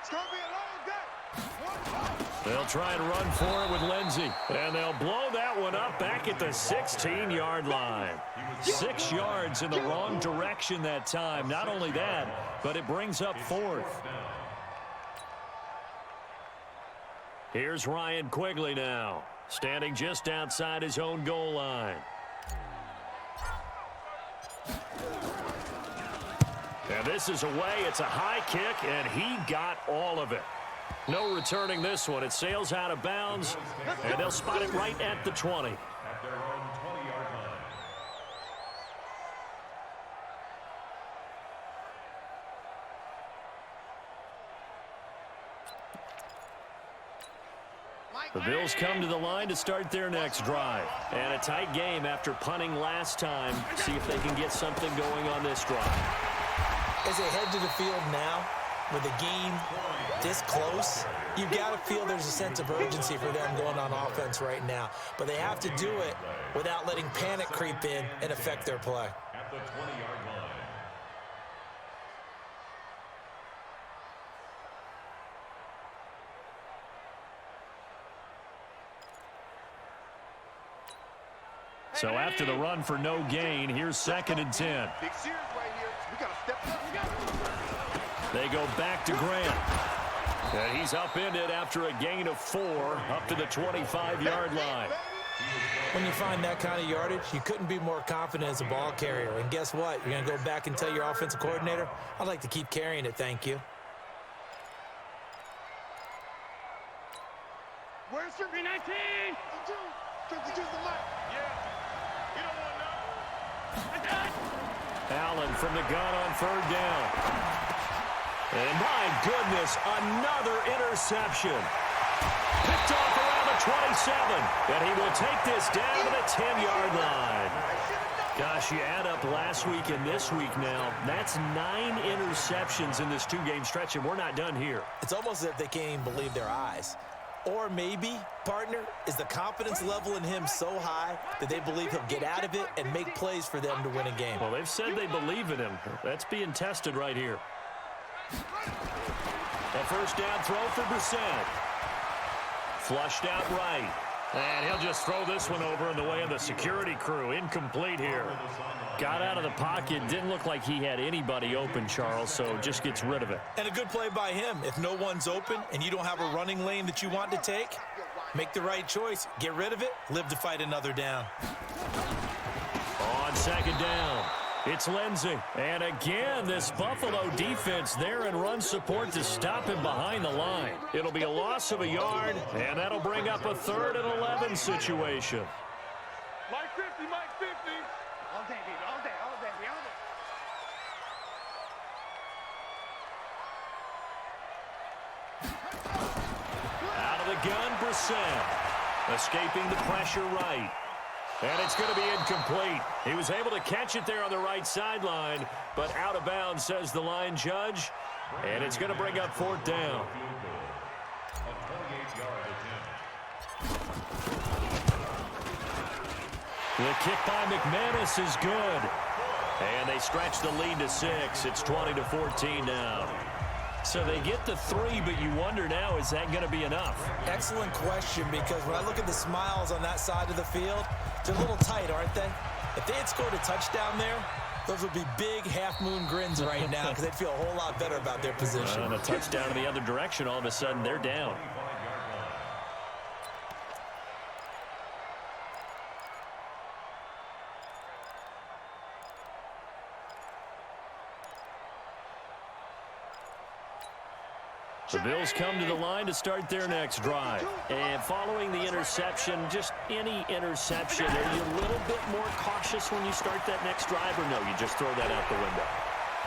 It's going to be a long day. They'll try and run for it with Lindsey, and they'll blow that one up back at the 16-yard line. 6 yards in the wrong direction that time. Not only that, but it brings up 4th. Here's Ryan Quigley now, standing just outside his own goal line. And this is away. It's a high kick, and he got all of it. No returning this one. It sails out of bounds, and they'll spot it right at the 20. At their own 20-yard line. The Bills come to the line to start their next drive. And a tight game after punting last time. See if they can get something going on this drive. As they head to the field now, with the game this close, you've got to feel there's a sense of urgency for them going on offense right now. But they have to do it without letting panic creep in and affect their play. At the 20-yard line. So after the run for no gain, here's 2nd and 10. Big series right here. We got to step it up. They go back to Grant. And he's upended after a gain of 4 up to the 25-yard line. When you find that kind of yardage, you couldn't be more confident as a ball carrier. And guess what? You're going to go back and tell your offensive coordinator, I'd like to keep carrying it, thank you. Where's your 319? 52's the mic. Allen from the gun on 3rd down. And my goodness, another interception. Picked off around the 27. And he will take this down to the 10-yard line. Gosh, you add up last week and this week now, that's 9 interceptions in this 2-game stretch, and we're not done here. It's almost as if they can't even believe their eyes. Or maybe, partner, is the confidence level in him so high that they believe he'll get out of it and make plays for them to win a game. Well, they've said they believe in him. That's being tested right here. A first down throw for Brissett. Flushed out right. And he'll just throw this one over in the way of the security crew. Incomplete here. Got out of the pocket. Didn't look like he had anybody open, Charles, so just gets rid of it. And a good play by him. If no one's open and you don't have a running lane that you want to take, make the right choice. Get rid of it. Live to fight another down. On 2nd down, it's Lindsey. And again, this Buffalo defense there in run support to stop him behind the line. It'll be a loss of a yard, and that'll bring up a 3rd and 11 situation. Mike 50, Mike 50. All day, baby. All day, all day, all day. Out of the gun, Brissett. Escaping the pressure right. And it's going to be incomplete. He was able to catch it there on the right sideline, but out of bounds, says the line judge. And it's going to bring up 4th down. The kick by McManus is good. And they stretch the lead to 6. It's 20-14 now. So they get the 3, but you wonder now, is that going to be enough? Excellent question, because when I look at the smiles on that side of the field, they're a little tight, aren't they? If they had scored a touchdown there, those would be big half-moon grins right now because they'd feel a whole lot better about their position. And a touchdown in the other direction, all of a sudden, they're down. The Bills come to the line to start their next drive. And following the interception, just any interception, are you a little bit more cautious when you start that next drive, or no, you just throw that out the window?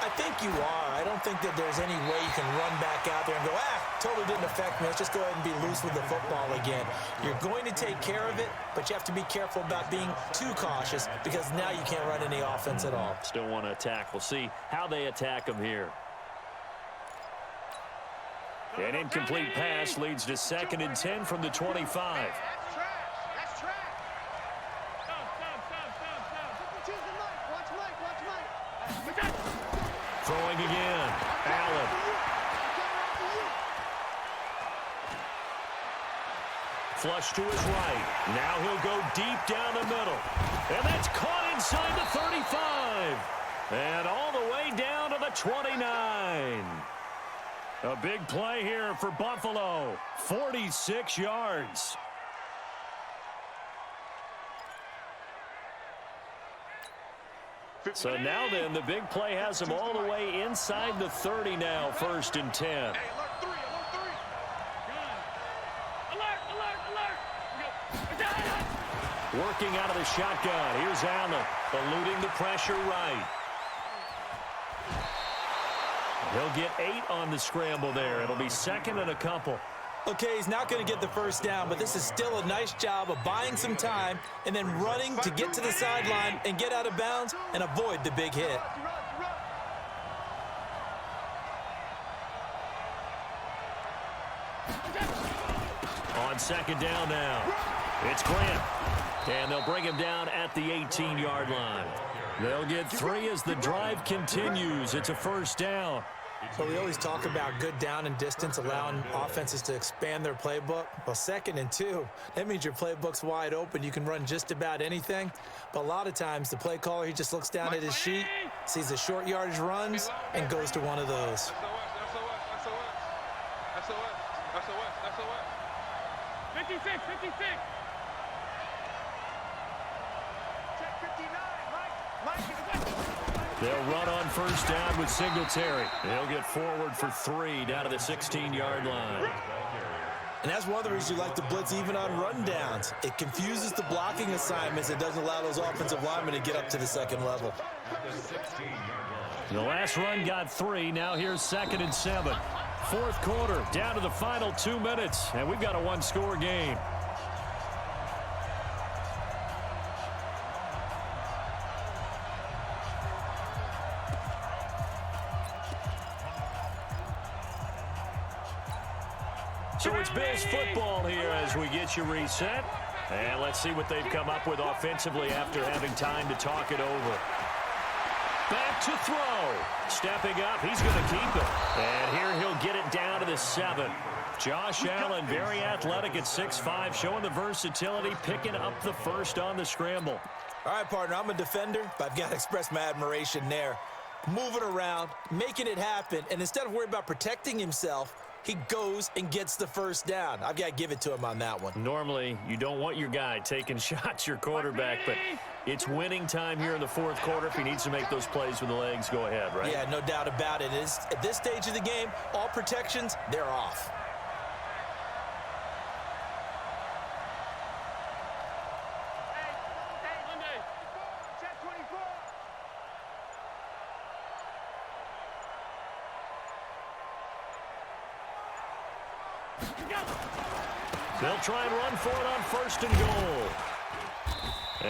I think you are. I don't think that there's any way you can run back out there and go, totally didn't affect me. Let's just go ahead and be loose with the football again. You're going to take care of it, but you have to be careful about being too cautious because now you can't run any offense at all. Still want to attack. We'll see how they attack them here. An incomplete pass leads to 2nd and 10 from the 25. That's trash. That's trash. Stop. Watch Mike. Throwing again. Allen. Flush to his right. Now he'll go deep down the middle. And that's caught inside the 35. And all the way down to the 29. A big play here for Buffalo. 46 yards. So now then, the big play has him all the way inside the 30 now, 1st and 10. Hey, alert 3. Alert. Working out of the shotgun. Here's Allen, eluding the pressure right. He'll get 8 on the scramble there. It'll be 2nd and a couple. Okay, he's not going to get the first down, but this is still a nice job of buying some time and then running to get to the sideline and get out of bounds and avoid the big hit. On 2nd down now, it's Grant. And they'll bring him down at the 18-yard line. They'll get 3 as the drive continues. It's a 1st down. So we always talk about good down and distance, allowing offenses to expand their playbook. Well, 2nd and 2, that means your playbook's wide open. You can run just about anything. But a lot of times, the play caller, he just looks down at his sheet, sees the short yardage runs, and goes to one of those. SOS. 56. Check 59. Mike. They'll run on 1st down with Singletary. They'll get forward for 3 down to the 16-yard line. And that's one of the reasons you like to blitz even on run downs. It confuses the blocking assignments. It doesn't allow those offensive linemen to get up to the 2nd level. The last run got 3. Now here's 2nd and 7. 4th quarter, down to the final 2 minutes. And we've got a 1-score game. So it's Bills football here as we get you reset. And let's see what they've come up with offensively after having time to talk it over. Back to throw. Stepping up, he's going to keep it. And here he'll get it down to the 7. Josh Allen, very athletic at 6'5", showing the versatility, picking up the 1st on the scramble. All right, partner, I'm a defender, but I've got to express my admiration there. Moving around, making it happen, and instead of worrying about protecting himself, he goes and gets the 1st down. I've got to give it to him on that one. Normally, you don't want your guy taking shots, your quarterback, but it's winning time here in the 4th quarter. If he needs to make those plays with the legs, go ahead, right? Yeah, no doubt about it. At this stage of the game, all protections, they're off. Check 24. They'll try and run for it on 1st and goal.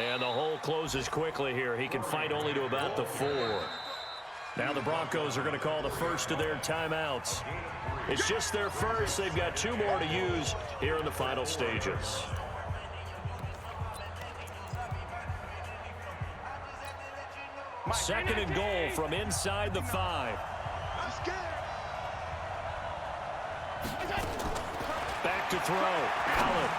And the hole closes quickly here. He can fight only to about the 4. Now the Broncos are going to call the first of their timeouts. It's just their first. They've got 2 more to use here in the final stages. Second and goal from inside the 5. Back to throw. Allen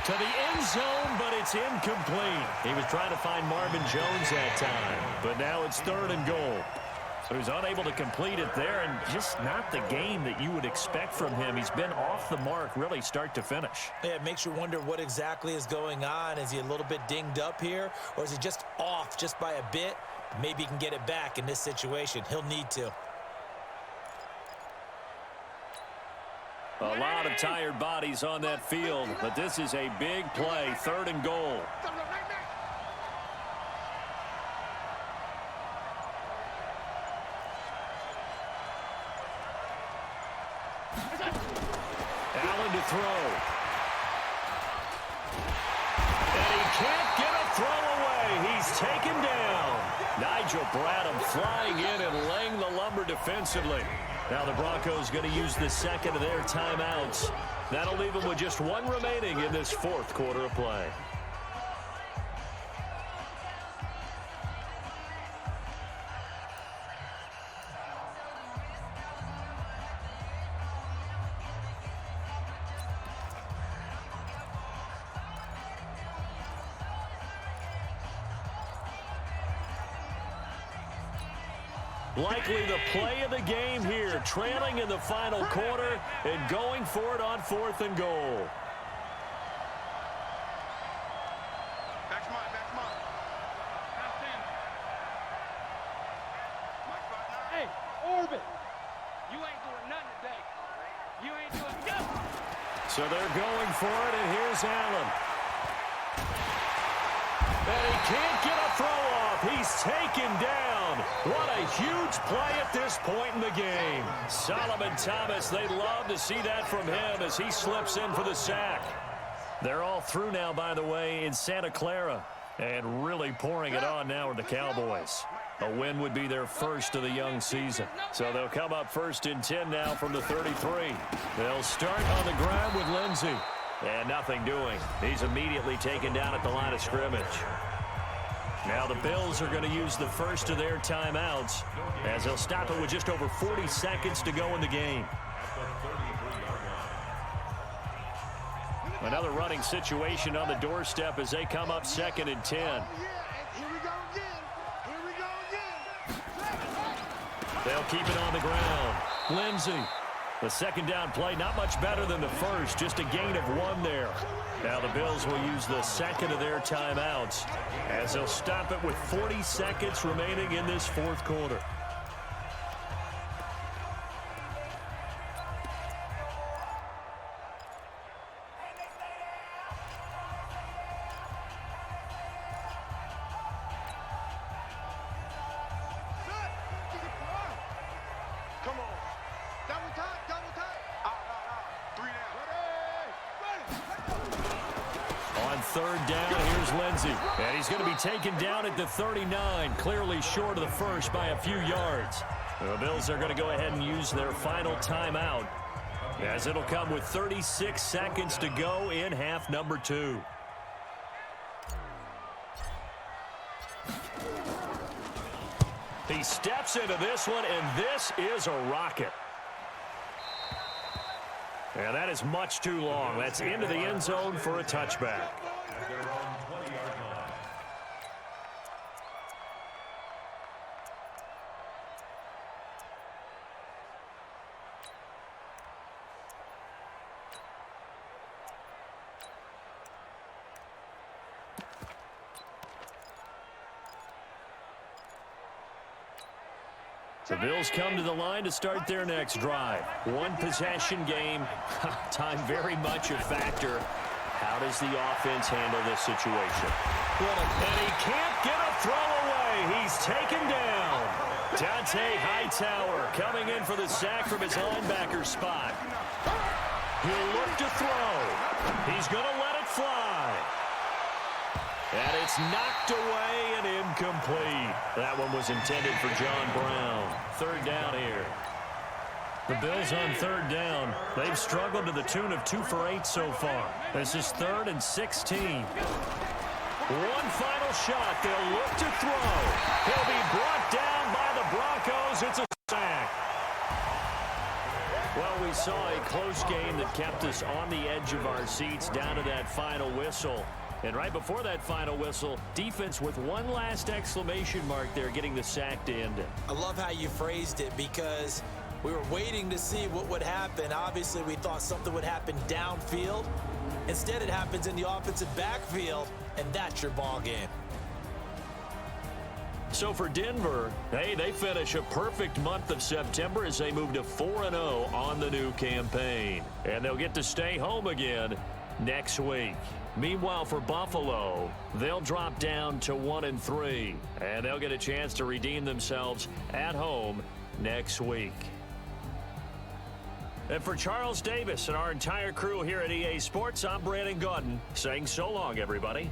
to the end zone, but it's incomplete. He was trying to find Marvin Jones that time, but now it's 3rd and goal. So he's unable to complete it there, and just not the game that you would expect from him. He's been off the mark really start to finish. Yeah, it makes you wonder what exactly is going on. Is he a little bit dinged up here, or is he just off just by a bit? Maybe he can get it back in this situation. He'll need to. A lot of tired bodies on that field, but this is a big play, 3rd and goal. Allen to throw. And he can't get a throw away. He's taken down. Nigel Bradham flying in and laying the lumber defensively. Now the Broncos going to use the second of their timeouts. That'll leave them with just 1 remaining in this 4th quarter of play. Likely the play of the game here, trailing in the final quarter and going for it on 4th and goal. Back smart, back smart. Hey, Orbit, you ain't doing nothing today. You ain't doing nothing. So they're going for it, and here's Allen. And he can't get a throw off. He's taken down. What a huge play at this point in the game. Solomon Thomas, they love to see that from him as he slips in for the sack. They're all through now, by the way, in Santa Clara. And really pouring it on now with the Cowboys. A win would be their first of the young season. So they'll come up 1st and 10 now from the 33. They'll start on the ground with Lindsey. And nothing doing. He's immediately taken down at the line of scrimmage. Now the Bills are going to use the first of their timeouts as they'll stop it with just over 40 seconds to go in the game. Another running situation on the doorstep as they come up 2nd and 10. Here we go again. Here we go again. They'll keep it on the ground. Lindsey. The 2nd down play, not much better than the first, just a gain of 1 there. Now the Bills will use the 2nd of their timeouts as they'll stop it with 40 seconds remaining in this 4th quarter. Come on. Double time, double time. 3 down. On 3rd down, here's Lindsey. And he's going to be taken down at the 39, clearly short of the first by a few yards. The Bills are going to go ahead and use their final timeout as it'll come with 36 seconds to go in half number 2. He steps into this one, and this is a rocket. And that is much too long. That's into the end zone for a touchback. At their own 20-yard line. The Bills come to the line to start their next drive. 1 possession game. Time very much a factor. How does the offense handle this situation? And he can't get a throw away. He's taken down. Dante Hightower coming in for the sack from his linebacker spot. He'll look to throw. He's going to let it fly. And it's knocked away and incomplete. That one was intended for John Brown. 3rd down here. The Bills on 3rd down. They've struggled to the tune of 2 for 8 so far. This is 3rd and 16. One final shot. They'll look to throw. He'll be brought down by the Broncos. It's a sack. Well, we saw a close game that kept us on the edge of our seats down to that final whistle. And right before that final whistle, defense with one last exclamation mark there, getting the sack to end it. I love how you phrased it because we were waiting to see what would happen. Obviously, we thought something would happen downfield. Instead, it happens in the offensive backfield, and that's your ball game. So for Denver, hey, they finish a perfect month of September as they move to 4-0 on the new campaign. And they'll get to stay home again next week. Meanwhile, for Buffalo, they'll drop down to 1-3, and they'll get a chance to redeem themselves at home next week. And for Charles Davis and our entire crew here at EA Sports, I'm Brandon Gaudin saying so long, everybody.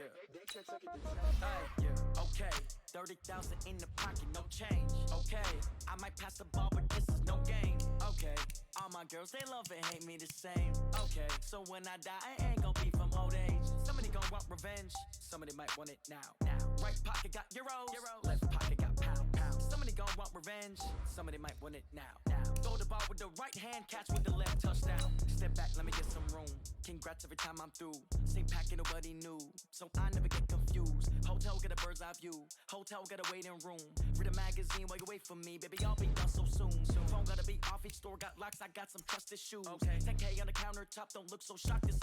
Yeah. Yeah. Okay. 30,000 in the pocket, no change. Okay. I might pass the ball, but this is no game. Okay. All my girls, they love and hate me the same. Okay. So when I die, I ain't gon' be from old age. Somebody gon' want revenge. Somebody might want it now. Right pocket got euros. Left pocket got pounds. Somebody gon' want revenge. Somebody might want it now. Throw the ball with the right hand, catch with the left, touchdown. Step back, let me get some room. Congrats every time I'm through. Same packet, nobody knew, so I never get confused. Hotel get a bird's eye view. Hotel got a waiting room. Read a magazine while you wait for me, baby. I'll be done so soon. Phone gotta be off. Each store got locks. I got some trusted shoes. Okay. 10K on the countertop. Don't look so shocked. This